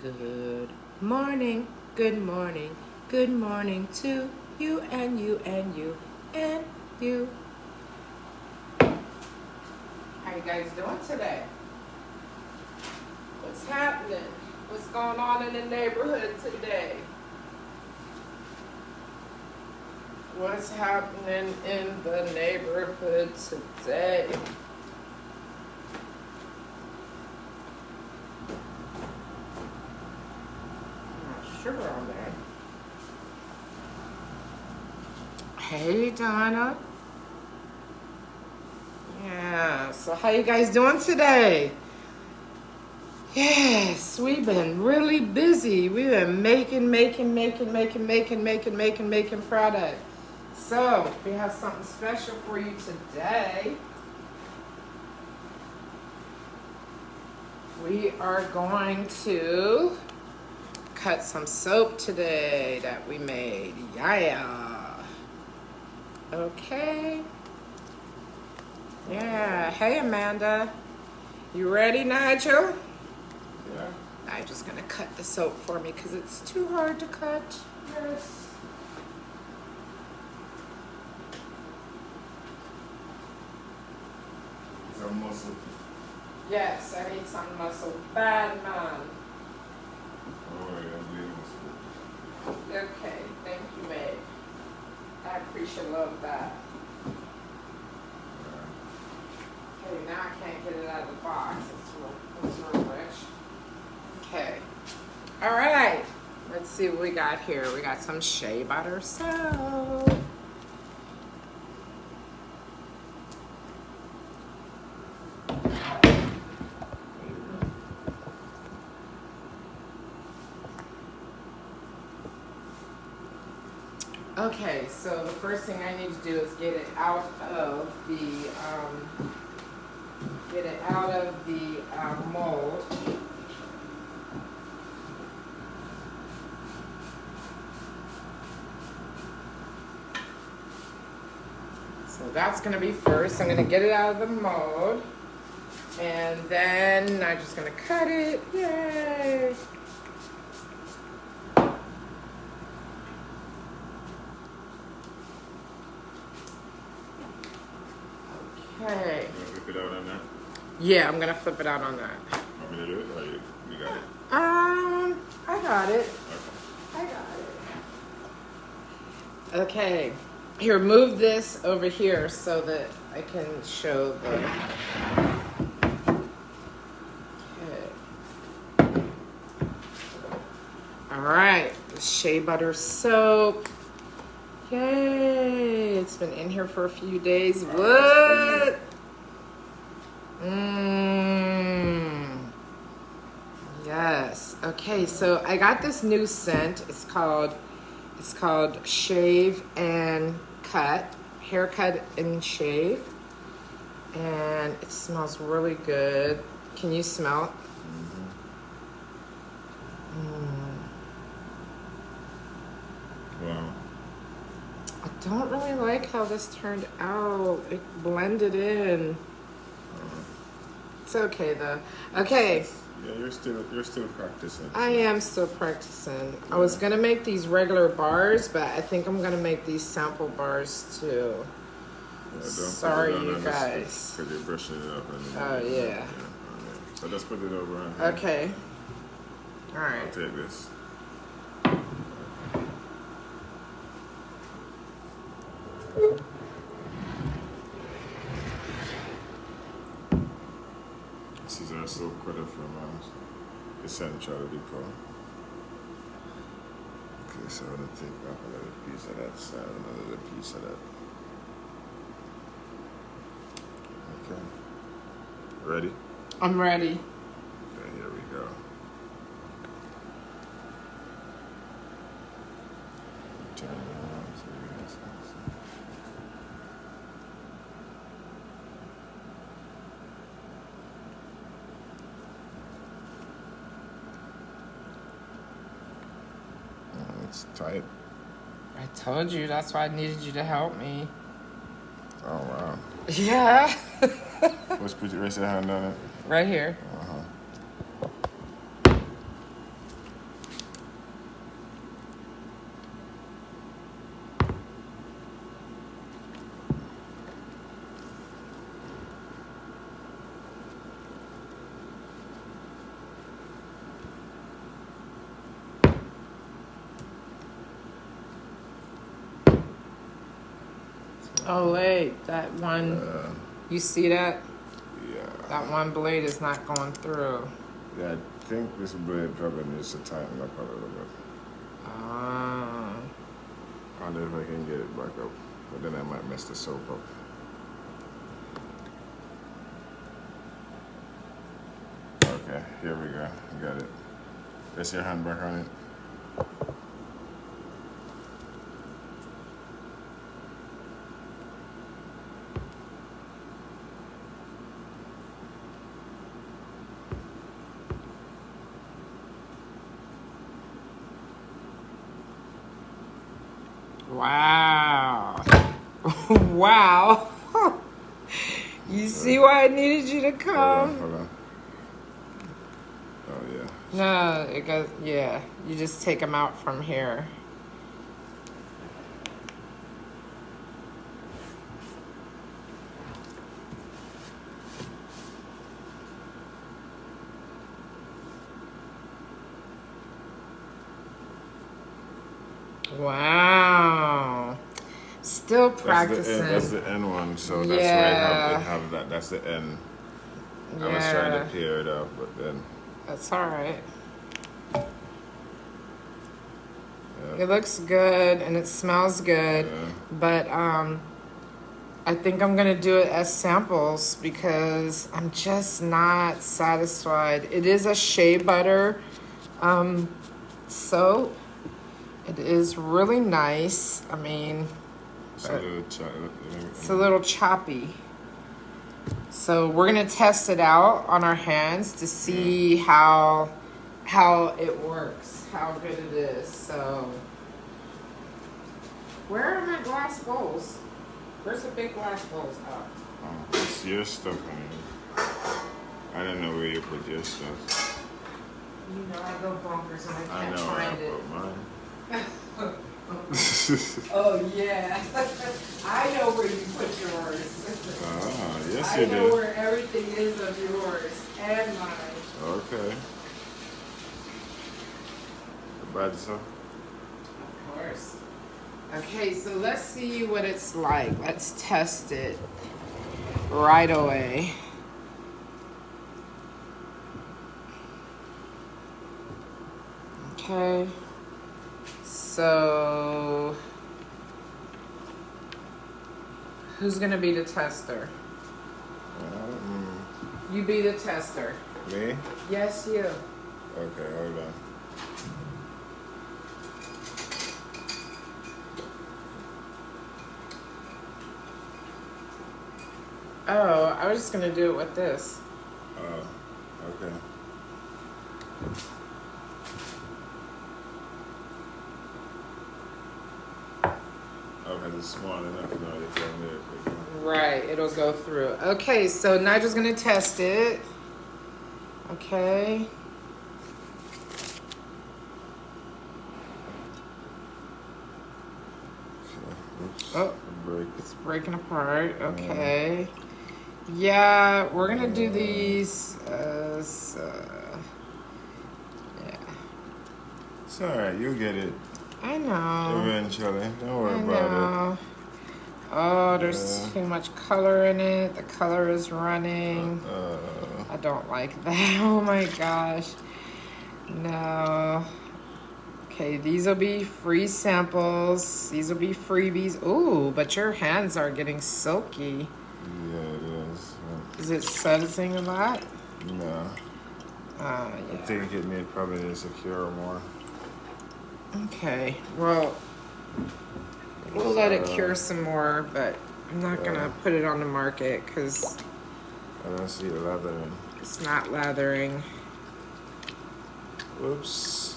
Good morning, good morning, good morning to you and you and you and you. How you guys doing today? What's happening? What's going on in the neighborhood today? What's happening in the neighborhood today? Sugar on there. Hey, Donna. Yeah, so how you guys doing today? Yes, we've been really busy. We've been making product. So, we have something special for you today. We are going to cut some soap today that we made. Yeah. Okay. Yeah. Hey, Amanda. You ready, Nigel? Yeah. Nigel's gonna cut the soap for me because it's too hard to cut. Yes. Is that muscle? Yes, I need some muscle. Bad man. Oh, yeah, I'm doing muscle. Okay, thank you, Meg. I AppreciLOVE that. Okay, now I can't get it out of the box. It's real rich. Okay. All right. Let's see what we got here. We got some Shea Butter soap. Okay, so the first thing I need to do is get it out of the mold. So that's gonna be first. I'm gonna get it out of the mold, and then I'm just gonna cut it. Yay! Okay. You want to flip it out on that? Yeah, I'm gonna flip it out on that. Want me to do it? Or you got it? I got it. Okay. I got it. Okay. Here, move this over here so that I can show the. Okay. All right. The Shea Butter soap. Yay! It's been in here for a few days. What? Yes. Okay, so I got this new scent. It's called Shave and Cut, Haircut and Shave. And it smells really good. Can you smell it? Wow. I don't really like how this turned out. It blended in. It's okay though. Okay. Yeah, you're still practicing. I am still practicing. I was gonna make these regular bars, but I think I'm gonna make these sample bars too. Yeah, Sorry, you guys. Because you're brushing it up. Oh, yeah. Okay. So just put it over on here. Okay. All I'll right. take this. This is our soap cutter from Essential Depot. Okay, so I'm going to take off another piece of that side, another piece of that. Okay. Ready? I'm ready. Okay, here we go. Turn it on so you guys can see. It's tight. I told you. That's why I needed you to help me. Oh, wow. Yeah. Let's put your rest of your hand on it. Right here. Oh wait, that one. You see that? Yeah. That one blade is not going through. Yeah, I think this blade probably needs to tighten up a little bit. Ah. I wonder if I can get it back up, but then I might mess the soap up. Okay, here we go. Got it. Press your hand back on it. Wow. Wow. You see why I needed you to come? Hold on. Oh, yeah. No, it goes, yeah. You just take them out from here. Wow. Still practicing. That's the end one, so that's Yeah. why I have that. That's the end. I was trying to clear it up, but then. That's all right. It looks good and it smells good, but I think I'm gonna do it as samples because I'm just not satisfied. It is a Shea Butter soap. It is really nice. I mean, It's a little choppy. So we're gonna test it out on our hands to see how it works, how good it is. So where are my glass bowls? Where's the big glass bowls? Oh. It's your stuff, honey. I don't know where you put your stuff. You know I go bonkers and I I can't know where I find it. put mine. Oh yeah. I know where you put yours. Ah, yes I you know do. where everything is of yours and mine. Okay. Bad stuff. Of course. Okay, so let's see what it's like. Let's test it right away. Okay. So who's gonna be the tester? You be the tester. Me? Yes, you. Okay, hold on. Oh, I was just gonna do it with this. Oh, okay. Okay, it's small enough now you can do it. Right, it'll go through. Okay, so Nigel's gonna test it. Okay. Oops. Oh, Break. it's breaking apart. Okay. Yeah, we're gonna do these as, yeah. It's alright, you'll get it I know. eventually. Don't worry I about know. Oh, there's too much color in it. The color is running. it. I don't like that. Oh my gosh. No. Okay, these will be free samples. These will be freebies. Ooh, but your hands are getting silky. Yeah, it is. Is it sudsing a lot? No. I Yeah. think it need probably need to cure more. Okay, well, we'll let it cure some more, but I'm not gonna put it on the market because I don't see the lathering. it's not lathering. Oops.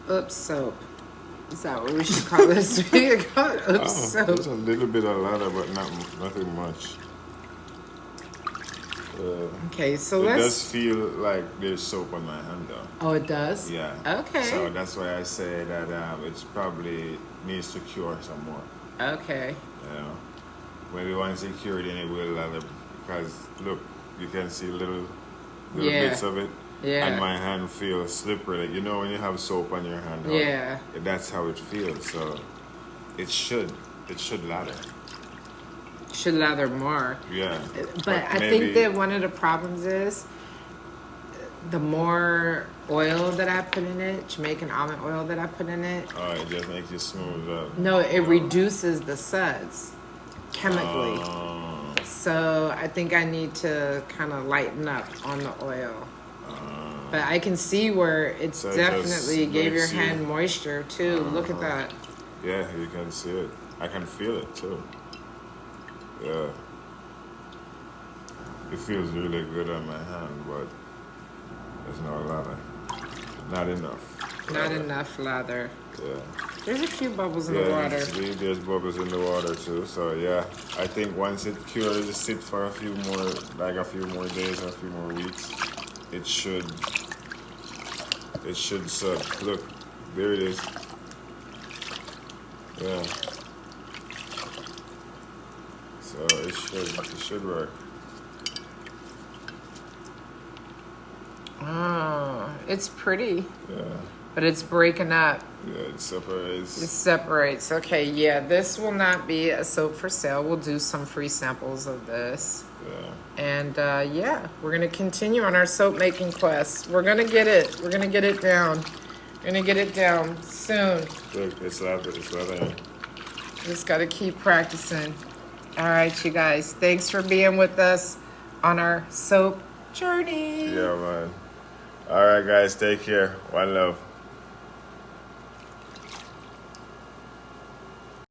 Oops soap. Is that what we should call this? We could call it oops soap. There's a little bit of lather, but nothing much. Okay, so It let's. does feel like there's soap on my hand, though. Oh, it does? Yeah. Okay. So that's why I say that it's probably needs to cure some more. Okay. You know, maybe once it cured, then it will lather. Because look, you can see little bits of it. Yeah. And my hand feels slippery. Like, you know when you have soap on your hand? Yeah. That's how it feels. So it should lather. should lather more. Yeah. But I think that one of the problems is the more oil that I put in it, Jamaican almond oil that I put in it. Oh, it just makes it smooth up. No, it reduces the suds chemically. So I think I need to kind of lighten up on the oil. But I can see where it's So it definitely just gave your makes you- hand moisture too. Look at that. Yeah, you can see it. I can feel it too. Yeah. It feels really good on my hand, but there's no lather. Not enough. Not enough lather. Yeah. There's a few bubbles in the water. See, there's bubbles in the water too. So yeah, I think once it cures, sit for a few more days or a few more weeks, it should sub. Look, there it is. Yeah. So it should work. Oh, it's pretty, Yeah. but it's breaking up. Yeah, it separates. It separates. Okay, yeah, this will not be a soap for sale. We'll do some free samples of this. Yeah. And yeah, we're going to continue on our soap making quest. We're going to get it. We're going to get it down. We're going to get it down soon. Look, it's lathering. Just got to keep practicing. All right, you guys. Thanks for being with us on our soap journey. Yeah, man. All right, guys. Take care. One love.